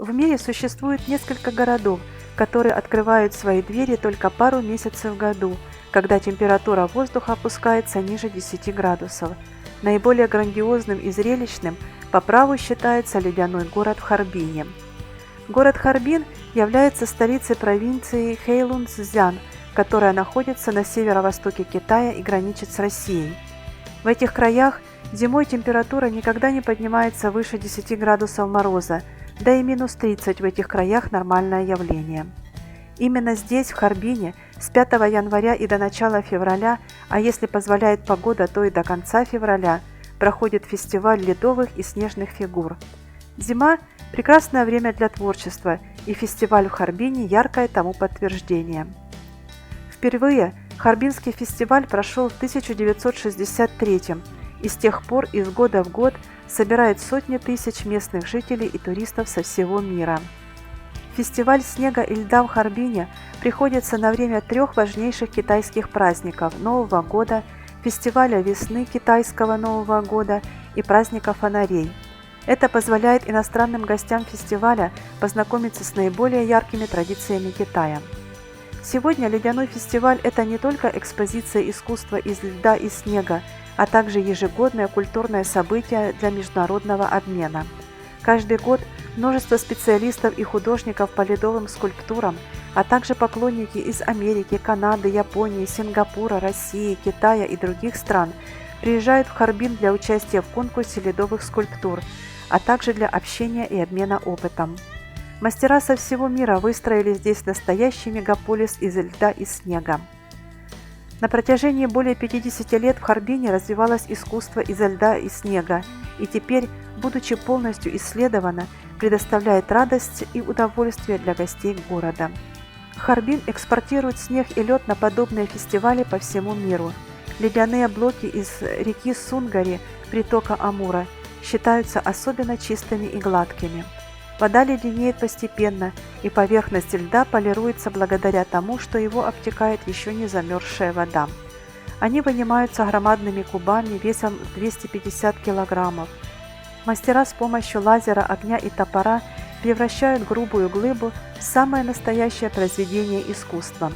В мире существует несколько городов, которые открывают свои двери только пару месяцев в году, когда температура воздуха опускается ниже 10 градусов. Наиболее грандиозным и зрелищным по праву считается ледяной город в Харбине. Город Харбин является столицей провинции Хэйлунцзян, которая находится на северо-востоке Китая и граничит с Россией. В этих краях зимой температура никогда не поднимается выше 10 градусов мороза, да и минус 30 в этих краях нормальное явление. Именно здесь, в Харбине, с 5 января и до начала февраля, а если позволяет погода, то и до конца февраля, проходит фестиваль ледовых и снежных фигур. Зима – прекрасное время для творчества, и фестиваль в Харбине – яркое тому подтверждение. Впервые Харбинский фестиваль прошел в 1963 и с тех пор из года в год собирает сотни тысяч местных жителей и туристов со всего мира. Фестиваль снега и льда в Харбине приходится на время трех важнейших китайских праздников – Нового года, фестиваля весны китайского Нового года и праздника фонарей. Это позволяет иностранным гостям фестиваля познакомиться с наиболее яркими традициями Китая. Сегодня ледяной фестиваль – это не только экспозиция искусства из льда и снега, а также ежегодное культурное событие для международного обмена. Каждый год множество специалистов и художников по ледовым скульптурам, а также поклонники из Америки, Канады, Японии, Сингапура, России, Китая и других стран приезжают в Харбин для участия в конкурсе ледовых скульптур, а также для общения и обмена опытом. Мастера со всего мира выстроили здесь настоящий мегаполис из льда и снега. На протяжении более 50 лет в Харбине развивалось искусство изо льда и снега, и теперь, будучи полностью исследовано, предоставляет радость и удовольствие для гостей города. Харбин экспортирует снег и лед на подобные фестивали по всему миру. Ледяные блоки из реки Сунгари, притока Амура, считаются особенно чистыми и гладкими. Вода леденеет постепенно, и поверхность льда полируется благодаря тому, что его обтекает еще не замерзшая вода. Они вынимаются громадными кубами весом 250 килограммов. Мастера с помощью лазера, огня и топора превращают грубую глыбу в самое настоящее произведение искусства.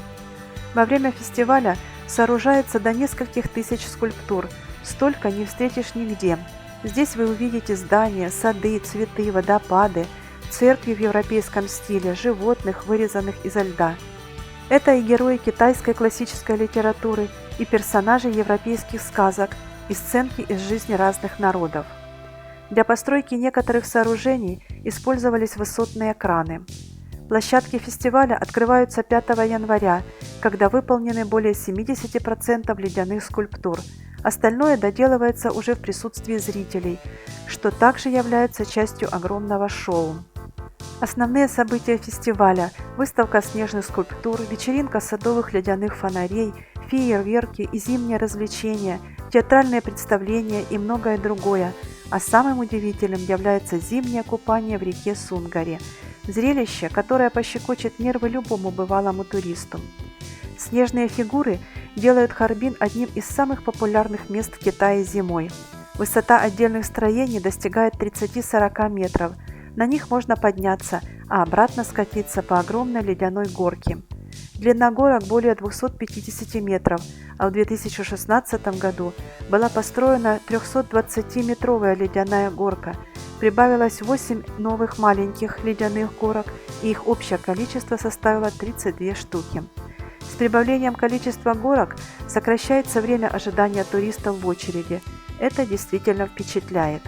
Во время фестиваля сооружается до нескольких тысяч скульптур, столько не встретишь нигде. Здесь вы увидите здания, сады, цветы, водопады, церкви в европейском стиле, животных, вырезанных изо льда. Это и герои китайской классической литературы, и персонажи европейских сказок, и сценки из жизни разных народов. Для постройки некоторых сооружений использовались высотные краны. Площадки фестиваля открываются 5 января, когда выполнены более 70% ледяных скульптур. Остальное доделывается уже в присутствии зрителей, что также является частью огромного шоу. Основные события фестиваля – выставка снежных скульптур, вечеринка садовых ледяных фонарей, фейерверки и зимние развлечения, театральные представления и многое другое, а самым удивительным является зимнее купание в реке Сунгари – зрелище, которое пощекочет нервы любому бывалому туристу. Снежные фигуры делают Харбин одним из самых популярных мест в Китае зимой. Высота отдельных строений достигает 30-40 метров. На них можно подняться, а обратно скатиться по огромной ледяной горке. Длина горок более 250 метров, а в 2016 году была построена 320-метровая ледяная горка. Прибавилось 8 новых маленьких ледяных горок, и их общее количество составило 32 штуки. С прибавлением количества горок сокращается время ожидания туристов в очереди. Это действительно впечатляет.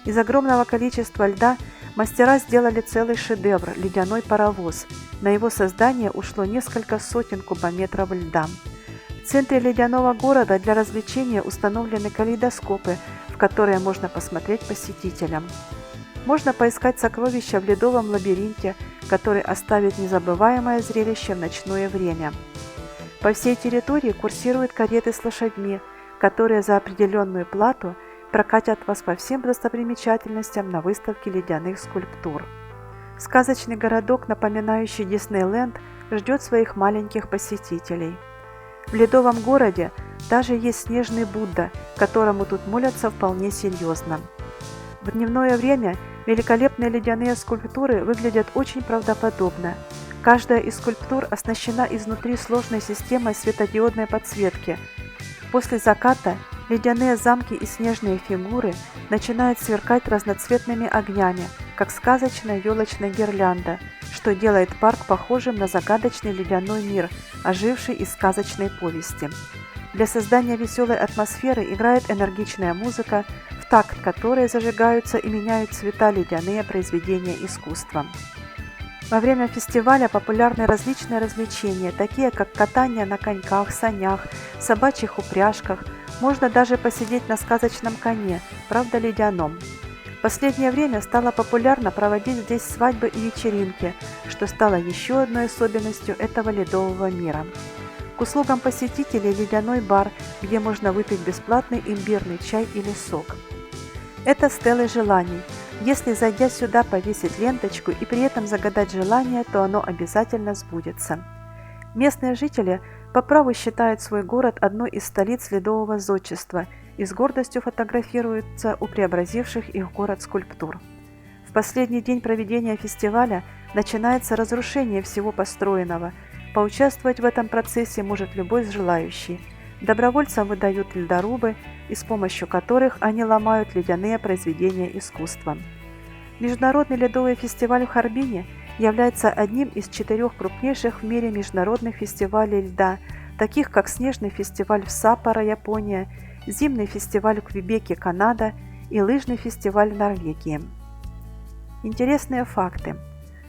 Из огромного количества льда мастера сделали целый шедевр – ледяной паровоз. На его создание ушло несколько сотен кубометров льда. В центре ледяного города для развлечения установлены калейдоскопы, в которые можно посмотреть посетителям. Можно поискать сокровища в ледовом лабиринте, который оставит незабываемое зрелище в ночное время. По всей территории курсируют кареты с лошадьми, которые за определенную плату прокатят вас по всем достопримечательностям на выставке ледяных скульптур. Сказочный городок, напоминающий Диснейленд, ждет своих маленьких посетителей. В ледовом городе даже есть снежный Будда, которому тут молятся вполне серьезно. В дневное время великолепные ледяные скульптуры выглядят очень правдоподобно. Каждая из скульптур оснащена изнутри сложной системой светодиодной подсветки. После заката ледяные замки и снежные фигуры начинают сверкать разноцветными огнями, как сказочная елочная гирлянда, что делает парк похожим на загадочный ледяной мир, оживший из сказочной повести. Для создания веселой атмосферы играет энергичная музыка, в такт которой зажигаются и меняют цвета ледяные произведения искусства. Во время фестиваля популярны различные развлечения, такие как катание на коньках, санях, собачьих упряжках, можно даже посидеть на сказочном коне, правда ледяном. В последнее время стало популярно проводить здесь свадьбы и вечеринки, что стало еще одной особенностью этого ледового мира. К услугам посетителей ледяной бар, где можно выпить бесплатный имбирный чай или сок. Это стелы желаний. Если, зайдя сюда, повесить ленточку и при этом загадать желание, то оно обязательно сбудется. Местные жители по праву считают свой город одной из столиц ледового зодчества и с гордостью фотографируются у преобразивших их город скульптур. В последний день проведения фестиваля начинается разрушение всего построенного. Поучаствовать в этом процессе может любой желающий. Добровольцам выдают ледорубы, и с помощью которых они ломают ледяные произведения искусства. Международный ледовый фестиваль в Харбине является одним из 4 крупнейших в мире международных фестивалей льда, таких как Снежный фестиваль в Саппоро, Япония, Зимний фестиваль в Квебеке, Канада и Лыжный фестиваль в Норвегии. Интересные факты.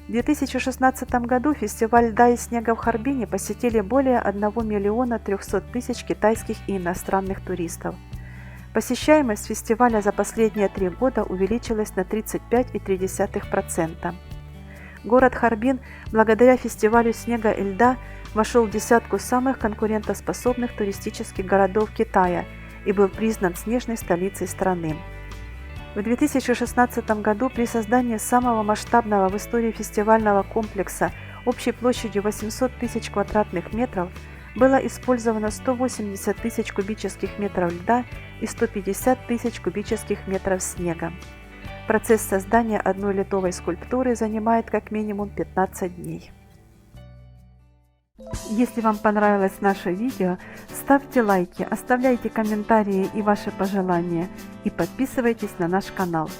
В 2016 году фестиваль льда и снега в Харбине посетили более 1 миллиона 300 тысяч китайских и иностранных туристов. Посещаемость фестиваля за последние 3 года увеличилась на 35,3%. Город Харбин благодаря фестивалю снега и льда вошел в десятку самых конкурентоспособных туристических городов Китая и был признан снежной столицей страны. В 2016 году при создании самого масштабного в истории фестивального комплекса общей площадью 800 тысяч квадратных метров было использовано 180 тысяч кубических метров льда и 150 тысяч кубических метров снега. Процесс создания одной ледовой скульптуры занимает как минимум 15 дней. Если вам понравилось наше видео, ставьте лайки, оставляйте комментарии и ваши пожелания и подписывайтесь на наш канал.